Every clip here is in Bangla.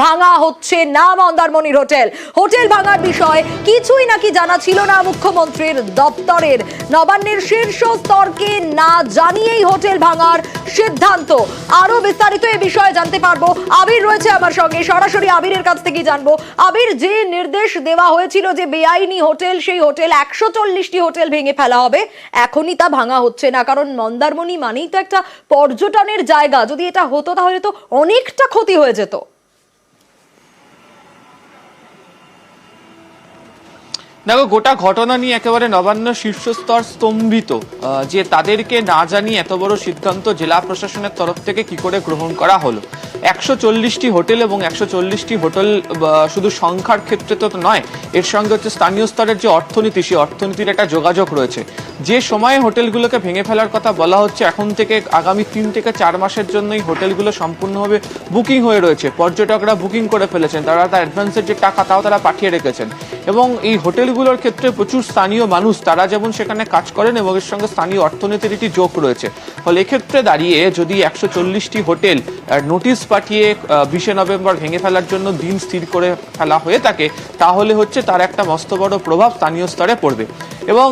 ভাঙা হচ্ছে না মন্দারমণির হোটেল। হোটেল ভাঙার বিষয়ে কিছুই নাকি জানা ছিল না মুখ্যমন্ত্রীর দপ্তরের। নবান্নের শীর্ষ স্তরকে না জানিয়েই হোটেল ভাঙার সিদ্ধান্ত। আরো বিস্তারিত এই বিষয়ে জানতে পারবো, আবির রয়েছে আমার সঙ্গে, সরাসরি আবিরের কাছ থেকে জানবো। আবির, যে নির্দেশ দেওয়া হয়েছিল যে বেআইনি হোটেল, সেই হোটেল 140টি হোটেল ভেঙে ফেলা হবে, এখনই তা ভাঙা হচ্ছে না, কারণ মন্দারমণি মানেই তো একটা পর্যটনের জায়গা। যদি এটা হতো তাহলে তো অনেকটা ক্ষতি হয়ে যেত। দেখো, গোটা ঘটনা নিয়ে একেবারে নবান্ন শীর্ষস্তর স্তম্ভিত, যে তাদেরকে না জানিয়ে এত বড় সিদ্ধান্ত জেলা প্রশাসনের তরফ থেকে কি করে গ্রহণ করা হলো। 140টি হোটেল এবং 140টি হোটেল শুধু সংখ্যার ক্ষেত্রে তো নয়, এর সঙ্গে হচ্ছে স্থানীয় স্তরের যে অর্থনীতি, সেই অর্থনীতির একটা যোগাযোগ রয়েছে। যে সময়ে হোটেলগুলোকে ভেঙে ফেলার কথা বলা হচ্ছে, এখন থেকে আগামী 3 থেকে 4 মাসের জন্য এই হোটেলগুলো সম্পূর্ণভাবে বুকিং হয়ে রয়েছে। পর্যটকরা বুকিং করে ফেলেছেন, তারা তার অ্যাডভান্সের যে টাকা তাও তারা পাঠিয়ে রেখেছেন। এবং এই হোটেলগুলোর ক্ষেত্রে প্রচুর স্থানীয় মানুষ, তারা যেমন সেখানে কাজ করেন এবং এর সঙ্গে স্থানীয় অর্থনীতির একটি যোগ রয়েছে। ফলে এক্ষেত্রে দাঁড়িয়ে যদি 140টি হোটেল নোটিশ পাঠিয়ে 20 নভেম্বর ভেঙে ফেলার জন্য দিন স্থির করে ফেলা হয়ে থাকে, তাহলে হচ্ছে তার একটা মস্ত বড় প্রভাব স্থানীয় স্তরে পড়বে। এবং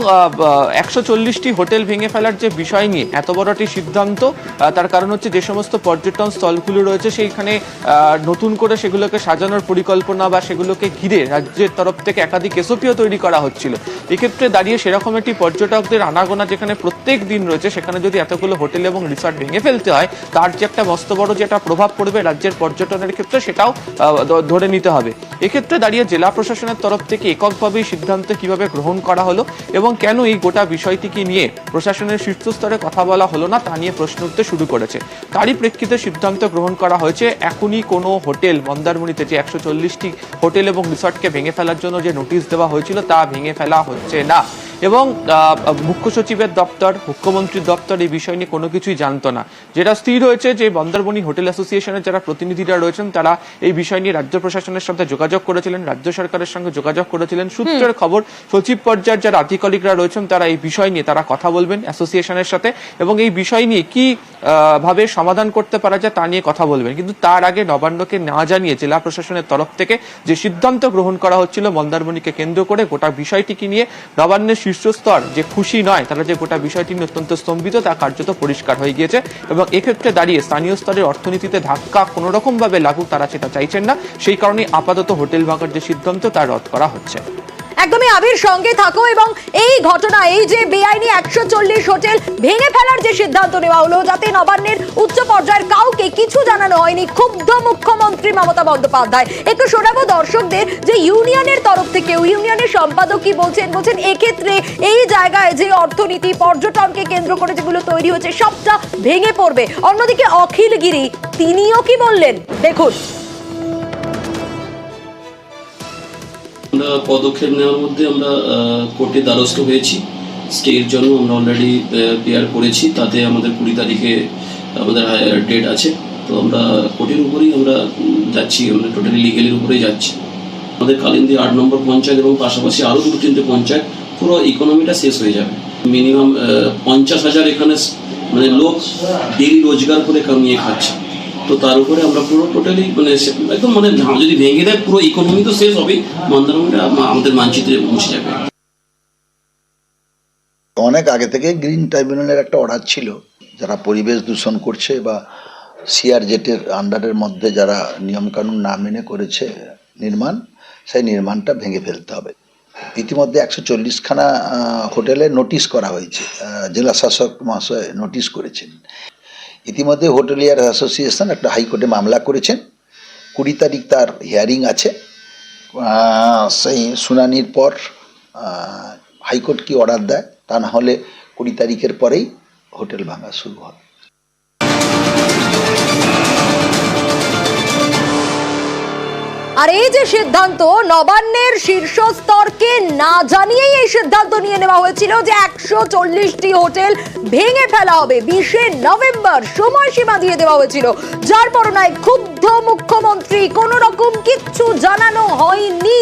140টি হোটেল ভেঙে ফেলার যে বিষয় নিয়ে এত বড় একটি সিদ্ধান্ত, তার কারণ হচ্ছে যে সমস্ত পর্যটন স্থলগুলো রয়েছে সেইখানে নতুন করে সেগুলোকে সাজানোর পরিকল্পনা বা সেগুলোকে ঘিরে রাজ্যের তরফ থেকে একাধিক এসওপিও তৈরি করা হচ্ছিল। এক্ষেত্রে দাঁড়িয়ে সেরকম একটি পর্যটকদের আনাগোনা যেখানে প্রত্যেক দিন রয়েছে, সেখানে যদি এতগুলো হোটেল এবং রিসর্ট ভেঙে ফেলতে হয়, তার যে একটা মস্ত বড় যে একটা প্রভাব পড়বে রাজ্যের পর্যটনের ক্ষেত্রে, সেটাও ধরে নিতে হবে। এক্ষেত্রে দাঁড়িয়ে জেলা প্রশাসনের তরফ থেকে এককভাবেই সিদ্ধান্ত কিভাবে গ্রহণ করা হলো এবং কেন এই গোটা বিষয়টিকে নিয়ে প্রশাসনের শীর্ষস্তরে কথা বলা হলো না, তা নিয়ে প্রশ্ন উঠতে শুরু করেছে। তারই প্রেক্ষিতে সিদ্ধান্ত গ্রহণ করা হয়েছে, এখনই কোনো হোটেল মন্দারমণিতে যে 140টি হোটেল এবং রিসর্টকে ভেঙে ফেলার জন্য যে নোটিশ দেওয়া হয়েছিল, তা ভেঙে ফেলা হচ্ছে না। এবং মুখ্য সচিবের দপ্তর, মুখ্যমন্ত্রীর দপ্তর এই বিষয় নিয়ে কোনো কিছুই জানতো না। যেটা স্থির হয়েছে যে মন্দারমণি হোটেল অ্যাসোসিয়েশনের যারা প্রতিনিধিরা রয়েছেন, তারা এই বিষয় নিয়ে রাজ্য প্রশাসনের সাথে যোগাযোগ করেছিলেন, রাজ্য সরকারের সঙ্গে যোগাযোগ করেছিলেন। সূত্রের খবর, সচিব পর্যায়ের যারা আধিকারিকরা রয়েছেন, তারা এই বিষয় নিয়ে তারা কথা বলবেন অ্যাসোসিয়েশনের সাথে এবং এই বিষয় নিয়ে কি ভাবে সমাধান করতে পারা যায় তা নিয়ে কথা বলবেন। কিন্তু তার আগে নবান্নকে না জানিয়ে জেলা প্রশাসনের তরফ থেকে যে সিদ্ধান্ত গ্রহণ করা হচ্ছিল মন্দারমণিকে কেন্দ্র করে, গোটা বিষয়টিকে নিয়ে নবান্নের শীর্ষস্তর যে খুশি নয়, তারা যে গোটা বিষয়টি নিয়ে অত্যন্ত স্তম্ভিত, তা কার্যত পরিষ্কার হয়ে গিয়েছে। এবং এক্ষেত্রে দাঁড়িয়ে স্থানীয় স্তরের অর্থনীতিতে ধাক্কা কোনো রকম ভাবে লাগুক, তারা সেটা চাইছেন না। সেই কারণে আপাতত হোটেল ভাঙার যে সিদ্ধান্ত, তা রদ করা হচ্ছে। একদমই আবির, সঙ্গে থাকো। এবং এই ঘটনা, এই যে বেআইনি 140 হোটেল ভেঙে ফেলার যে সিদ্ধান্ত নেওয়া হলো, যাতে নবান্নের উচ্চ পর্যায়ের কাউকে কিছু জানানো হয়নি, ক্ষুব্ধ মুখ্যমন্ত্রী মমতা বন্দ্যোপাধ্যায়। একটু শোনাবো দর্শকদের যে ইউনিয়নের তরফ থেকে, ইউনিয়নের সম্পাদক কি বলছেন। এক্ষেত্রে এই জায়গায় যে অর্থনীতি, পর্যটনকে কেন্দ্র করে যেগুলো তৈরি হচ্ছে, সবটা ভেঙে পড়বে। অন্যদিকে অখিল গিরি, তিনিও কি বললেন, দেখুন। আমরা পদক্ষেপ নেওয়ার মধ্যে আমরা কোর্টে দ্বারস্থ হয়েছি। স্টের জন্য আমরা অলরেডি পেয়ার করেছি, তাতে আমাদের 20 তারিখে আমাদের ডেট আছে। তো আমরা কোর্টের উপরেই আমরা যাচ্ছি, আমরা টোটালি লিগেলের উপরেই যাচ্ছি। আমাদের কালিন্দী 8 নম্বর পঞ্চায়েত এবং পাশাপাশি আরও 2-3টে পঞ্চায়েত, পুরো ইকোনমিটা শেষ হয়ে যাবে। মিনিমাম 50,000 এখানে মানে লোক ডেলি রোজগার করে কামিয়ে খাচ্ছে। তো তার উপরে আমরা পুরো টোটালি মানে একদম মানে যদি ভেঙে দেয়, পুরো ইকোনমি তো শেষ হবে, মন্দারমণিটা আমাদের মানচিত্রে পৌঁছে যাবে। অনেক আগে থেকে গ্রিন ট্রাইব্যুনালের একটা অর্ডার ছিল, যারা পরিবেশ দূষণ করছে বা সিআরজেটের আন্ডারের মধ্যে যারা নিয়মকানুন না মেনে করেছে নির্মাণ, সেই নির্মাণটা ভেঙে ফেলতে হবে। ইতিমধ্যে 140খানা হোটেলে নোটিশ করা হয়েছে, জেলা শাসক মহাশয় নোটিশ করেছেন। ইতিমধ্যে হোটেলিয়ার অ্যাসোসিয়েশন একটা হাইকোর্টে মামলা করেছেন। 20 তারিখ তার হিয়ারিং আছে। সেই শুনানির পর হাইকোর্ট কি অর্ডার দেয়, তা না হলে 20 তারিখের পরেই হোটেল ভাঙা শুরু হবে। আর এই যে সিদ্ধান্ত, নবান্নের শীর্ষ স্তরকে না জানিয়েই এই সিদ্ধান্ত নিয়ে নেওয়া হয়েছিল যে 140টি হোটেল ভেঙে ফেলা হবে। 20 নভেম্বর সময়সীমা দিয়ে দেওয়া হয়েছিল, যার পরনায় ক্ষুব্ধ মুখ্যমন্ত্রী। কোন রকম কি কিচ্ছু জানানো হয়নি।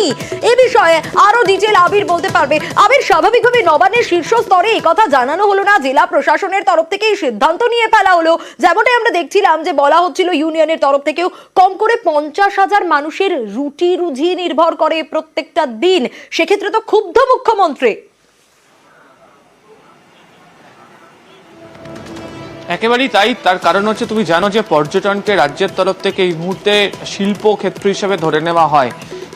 এ বিষয়ে আরো ডিটেল আবির বলতে পারবে। আবির, স্বাভাবিকভাবে নবান্নের শীর্ষ স্তরে এই কথা জানানো হলো না, জেলা প্রশাসনের তরফ থেকে এই সিদ্ধান্ত নিয়ে ফেলা হলো, যেমনটাই আমরা দেখছিলাম যে বলা হচ্ছিল ইউনিয়নের তরফ থেকেও কম করে 50,000 মানুষের রুটি রুজি নির্ভর করে প্রত্যেকটা দিন। সেক্ষেত্রে তো ক্ষুব্ধ মুখ্যমন্ত্রী। একেবারেই তাই। তার কারণ হচ্ছে, তুমি জানো যে পর্যটনকে রাজ্যের তরফ থেকে এই মুহূর্তে শিল্প ক্ষেত্র হিসেবে ধরে নেওয়া হয়,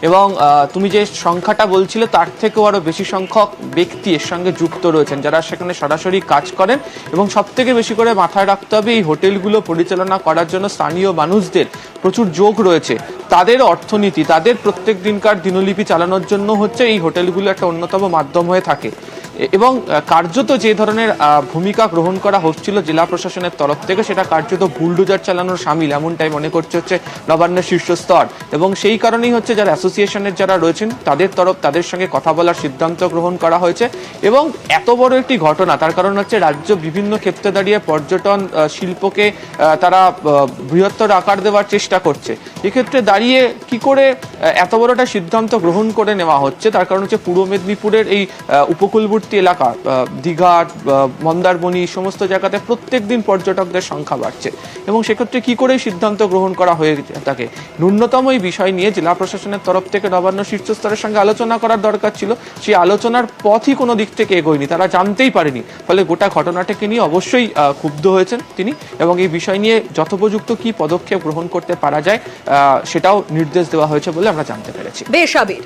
এবং তুমি যে সংখ্যাটা বলছিলে তার থেকেও আরো বেশি সংখ্যক ব্যক্তি এর সঙ্গে যুক্ত রয়েছেন, যারা সেখানে সরাসরি কাজ করেন। এবং সব থেকে বেশি করে মাথায় রাখতে হবে, এই হোটেলগুলো পরিচালনা করার জন্য স্থানীয় মানুষদের প্রচুর যোগ রয়েছে। তাদের অর্থনীতি, তাদের প্রত্যেক দিনকার দিনলিপি চালানোর জন্য হচ্ছে এই হোটেলগুলো একটা অন্যতম মাধ্যম হয়ে থাকে। এবং কার্যত যে ধরনের ভূমিকা গ্রহণ করা হচ্ছিল জেলা প্রশাসনের তরফ থেকে, সেটা কার্যত বুলডোজার চালানোর সামিল, এমনটাই মনে করছে হচ্ছে নবান্নের শীর্ষস্তর। এবং সেই কারণেই হচ্ছে যারা অ্যাসোসিয়েশনের যারা রয়েছেন তাদের সঙ্গে কথা বলার সিদ্ধান্ত গ্রহণ করা হয়েছে। এবং এত বড় একটি ঘটনা, তার কারণ হচ্ছে রাজ্য বিভিন্ন ক্ষেত্রে দাঁড়িয়ে পর্যটন শিল্পকে তারা বৃহত্তর আকার দেওয়ার চেষ্টা করছে। এক্ষেত্রে দাঁড়িয়ে কি করে এত বড় একটা সিদ্ধান্ত গ্রহণ করে নেওয়া হচ্ছে, তার কারণ হচ্ছে পূর্ব মেদিনীপুরের এই উপকূলবর্তী এলাকা, দীঘাট, মন্দারমণি, সমস্ত জায়গাতে প্রত্যেক দিন পর্যটকদের সংখ্যা বাড়ছে। এবং সেক্ষেত্রে কি করে সিদ্ধান্ত গ্রহণ করা হয়ে থাকে, ন্যূনতম এই বিষয় নিয়ে জেলা প্রশাসনের তরফ থেকে নবান্ন শীর্ষস্তরের সঙ্গে আলোচনা করার দরকার ছিল। সেই আলোচনার পথই কোনো দিক থেকে এগোয়নি, তারা জানতেই পারেনি। ফলে গোটা ঘটনাটাকে নিয়ে অবশ্যই ক্ষুব্ধ হয়েছেন তিনি, এবং এই বিষয় নিয়ে যথোপযুক্ত কি পদক্ষেপ গ্রহণ করতে পারা যায় সেটাও নির্দেশ দেওয়া হয়েছে বলে আমরা জানতে পেরেছি। বেশ আবির।